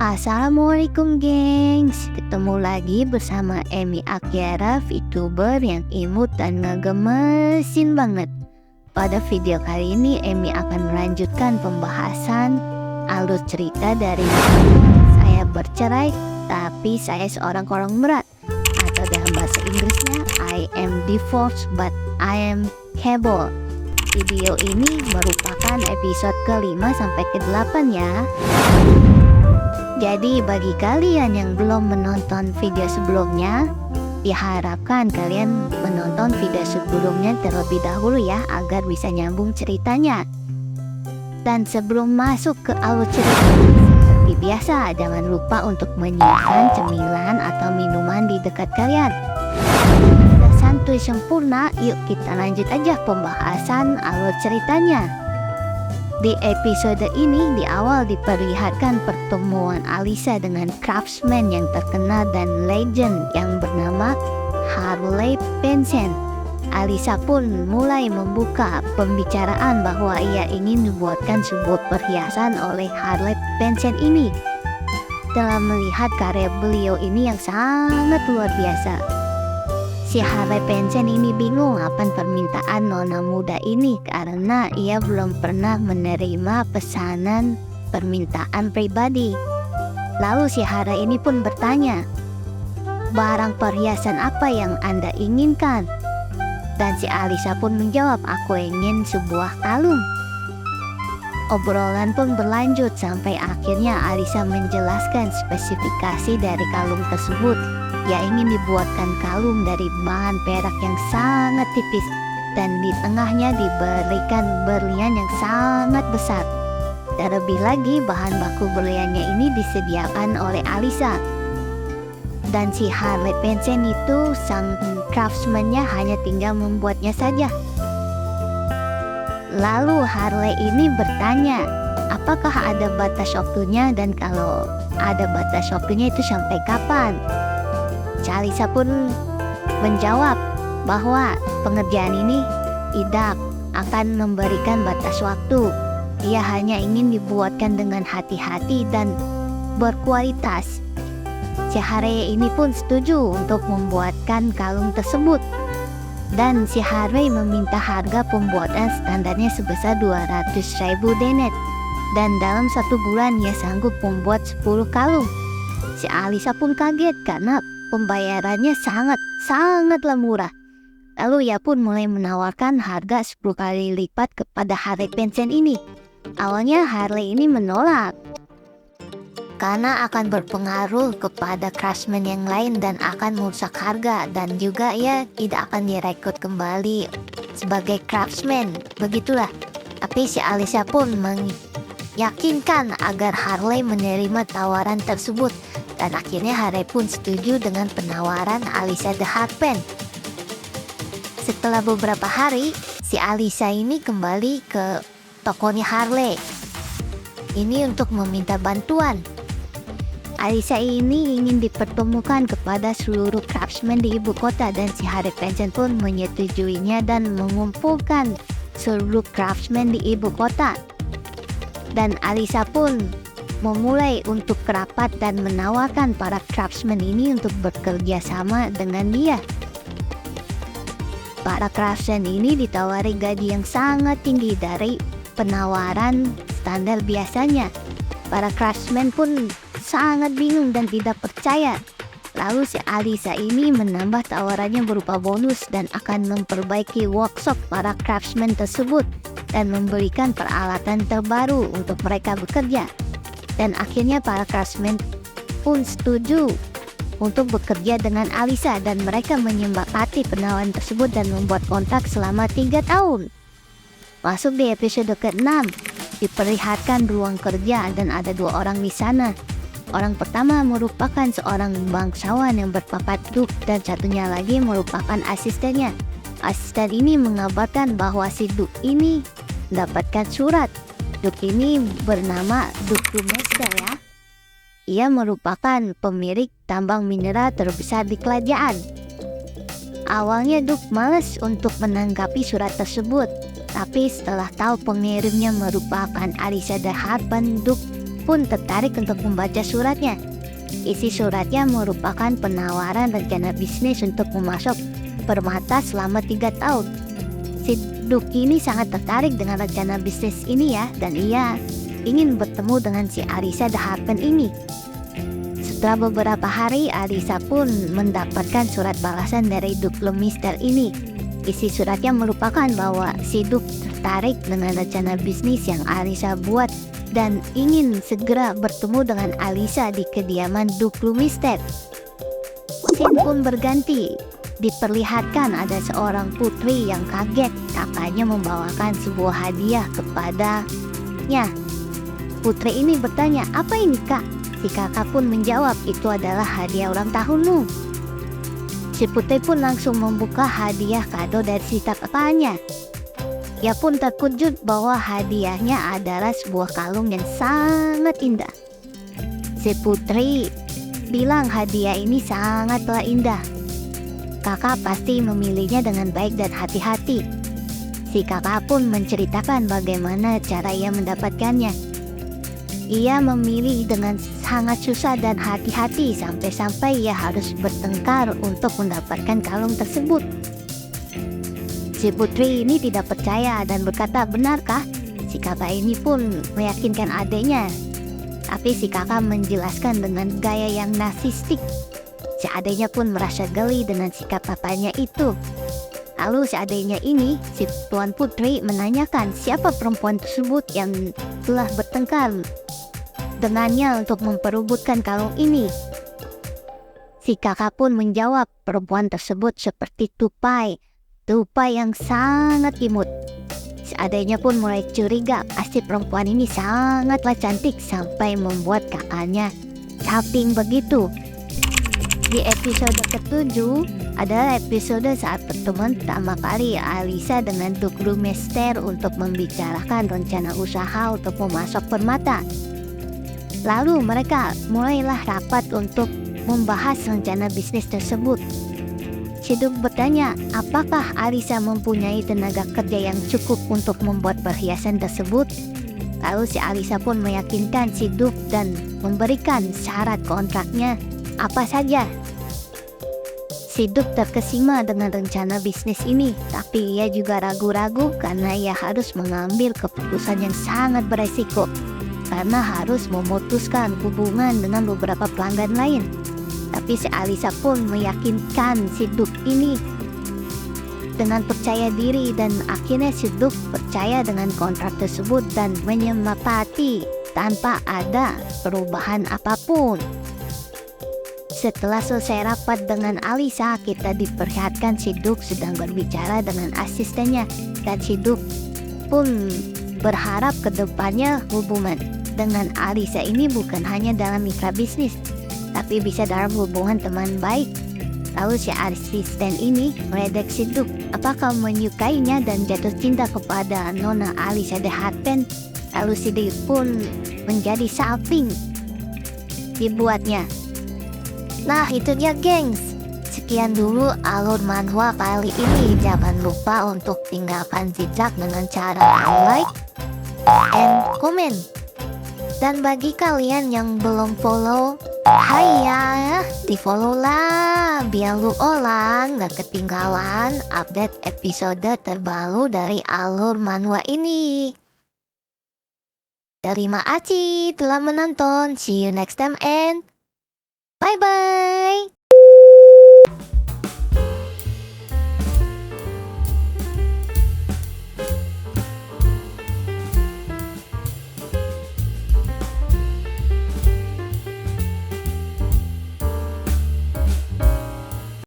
Assalamualaikum gengs, ketemu lagi bersama Emi Akyara, VTuber yang imut dan ngegemesin banget. Pada video kali ini Emi akan melanjutkan pembahasan alur cerita dari Saya Bercerai Tapi Saya Seorang Korong Berat, atau dalam bahasa Inggrisnya I am divorced but I am capable. Video ini merupakan episode ke-5 sampai ke-8 ya. Jadi bagi kalian yang belum menonton video sebelumnya, diharapkan kalian menonton video sebelumnya terlebih dahulu ya, agar bisa nyambung ceritanya. Dan sebelum masuk ke alur cerita, seperti biasa jangan lupa untuk menyiapkan cemilan atau minuman di dekat kalian. Sudah santuy sempurna, yuk kita lanjut aja pembahasan alur ceritanya. Di episode ini di awal diperlihatkan pertemuan Alisa dengan craftsman yang terkenal dan legend yang bernama Harley Benson. Alisa pun mulai membuka pembicaraan bahwa ia ingin membuatkan sebuah perhiasan oleh Harley Benson ini. Setelah melihat karya beliau ini yang sangat luar biasa, si Harley Benson ini bingung akan permintaan nona muda ini karena ia belum pernah menerima pesanan permintaan pribadi. Lalu si Harley ini pun bertanya, barang perhiasan apa yang Anda inginkan? Dan si Alisa pun menjawab, aku ingin sebuah kalung. Obrolan pun berlanjut sampai akhirnya Alisa menjelaskan spesifikasi dari kalung tersebut. Ia ingin dibuatkan kalung dari bahan perak yang sangat tipis dan di tengahnya diberikan berlian yang sangat besar. Terlebih lagi bahan baku berliannya ini disediakan oleh Alisa. Dan si Harley Benson itu sang craftsman-nya hanya tinggal membuatnya saja. Lalu Harley ini bertanya, apakah ada batas waktunya dan kalau ada batas waktunya itu sampai kapan? Alisa pun menjawab bahwa pengerjaan ini tidak akan memberikan batas waktu. Ia hanya ingin dibuatkan dengan hati-hati dan berkualitas. Si Harley ini pun setuju untuk membuatkan kalung tersebut. Dan si Harley meminta harga pembuatan standarnya sebesar 200.000 denet. Dan dalam 1 bulan ia sanggup membuat 10 kalung. Si Alisa pun kaget karena pembayarannya sangatlah murah. Lalu ia pun mulai menawarkan harga 10 kali lipat kepada Harley Benson ini. Awalnya Harley ini menolak karena akan berpengaruh kepada craftsman yang lain dan akan merusak harga, dan juga ia tidak akan direkrut kembali sebagai craftsman. Begitulah. Tapi si Alisa pun meyakinkan agar Harley menerima tawaran tersebut. Dan akhirnya Harley pun setuju dengan penawaran Alisa the Harpen. Setelah beberapa hari, si Alisa ini kembali ke tokonya Harley. Ini untuk meminta bantuan. Alisa ini ingin dipertemukan kepada seluruh craftsman di ibu kota dan si Harley Benson pun menyetujuinya dan mengumpulkan seluruh craftsman di ibu kota. Dan Alisa pun memulai untuk rapat dan menawarkan para craftsman ini untuk bekerja sama dengan dia. Para craftsman ini ditawari gaji yang sangat tinggi dari penawaran standar biasanya. Para craftsman pun sangat bingung dan tidak percaya. Lalu si Alisa ini menambah tawarannya berupa bonus dan akan memperbaiki workshop para craftsman tersebut dan memberikan peralatan terbaru untuk mereka bekerja. Dan akhirnya para craftsman pun setuju untuk bekerja dengan Alisa dan mereka menyepakati penawaran tersebut dan membuat kontrak selama 3 tahun. Masuk di episode ke-6, diperlihatkan ruang kerja dan ada 2 orang di sana. Orang pertama merupakan seorang bangsawan yang berpangkat Duk dan satunya lagi merupakan asistennya. Asisten ini mengabarkan bahwa si Duk ini mendapatkan surat. Duk ini bernama Duk Rumester ya. Ia merupakan pemilik tambang mineral terbesar di kerajaan. Awalnya Duk malas untuk menanggapi surat tersebut, tapi setelah tahu pengirimnya merupakan Alisa the Harpen, Duk pun tertarik untuk membaca suratnya. Isi suratnya merupakan penawaran rencana bisnis untuk memasok permata selama 3 tahun. Si Duk ini sangat tertarik dengan rencana bisnis ini ya, dan ia ingin bertemu dengan si Arisa The Harpen ini. Setelah beberapa hari, Arisa pun mendapatkan surat balasan dari Duk Lemister ini. Isi suratnya merupakan bahwa si Duk tertarik dengan rencana bisnis yang Arisa buat dan ingin segera bertemu dengan Alisa di kediaman Duk Lemister. Scene pun berganti. Diperlihatkan ada seorang putri yang kaget kakaknya membawakan sebuah hadiah kepadanya. Putri ini bertanya, "Apa ini, Kak?" Si kakak pun menjawab, "Itu adalah hadiah ulang tahunmu." Si putri pun langsung membuka hadiah kado dari si kakaknya. Ia pun terkejut bahwa hadiahnya adalah sebuah kalung yang sangat indah. Si putri bilang hadiah ini sangatlah indah. Kakak pasti memilihnya dengan baik dan hati-hati. Si kakak pun menceritakan bagaimana cara ia mendapatkannya. Ia memilih dengan sangat susah dan hati-hati sampai-sampai ia harus bertengkar untuk mendapatkan kalung tersebut. Si putri ini tidak percaya dan berkata, "Benarkah?" Si kakak ini pun meyakinkan adiknya. Tapi si kakak menjelaskan dengan gaya yang narsistik. Si adiknya pun merasa geli dengan sikap papanya itu. Lalu si adiknya ini, si Tuan Putri, menanyakan siapa perempuan tersebut yang telah bertengkar dengannya untuk memperebutkan kalung ini. Si kakak pun menjawab, perempuan tersebut seperti tupai yang sangat imut. Si adiknya pun mulai curiga, pasti perempuan ini sangatlah cantik sampai membuat kakaknya caping begitu. Di episode ke-7 adalah episode saat pertemuan pertama kali Alisa dengan Duk Lemister untuk membicarakan rencana usaha untuk memasok permata. Lalu mereka mulailah rapat untuk membahas rencana bisnis tersebut. Si Duk bertanya, apakah Alisa mempunyai tenaga kerja yang cukup untuk membuat perhiasan tersebut? Lalu si Alisa pun meyakinkan si Duk dan memberikan syarat kontraknya apa saja. Si Duk terkesima dengan rencana bisnis ini, tapi ia juga ragu-ragu karena ia harus mengambil keputusan yang sangat beresiko, karena harus memutuskan hubungan dengan beberapa pelanggan lain. Tapi si Alisa pun meyakinkan si Duk ini dengan percaya diri, dan akhirnya si Duk percaya dengan kontrak tersebut dan menyepakati tanpa ada perubahan apapun. Setelah selesai rapat dengan Alisa, kita diperlihatkan si Duk sedang berbicara dengan asistennya, dan si Duk pun berharap ke depannya hubungan dengan Alisa ini bukan hanya dalam mitra bisnis, tapi bisa dalam hubungan teman baik. Lalu si asisten ini meledek si Duk, apakah menyukainya dan jatuh cinta kepada Nona Alisa The Harpen. Lalu si Duk pun menjadi salting dibuatnya. Nah itu dia gengs, sekian dulu alur manhwa kali ini. Jangan lupa untuk tinggalkan jejak dengan cara like and comment. Dan bagi kalian yang belum follow, hayya di follow lah biar lu orang gak ketinggalan update episode terbaru dari alur manhwa ini. Terima kasih telah menonton, see you next time and bye bye.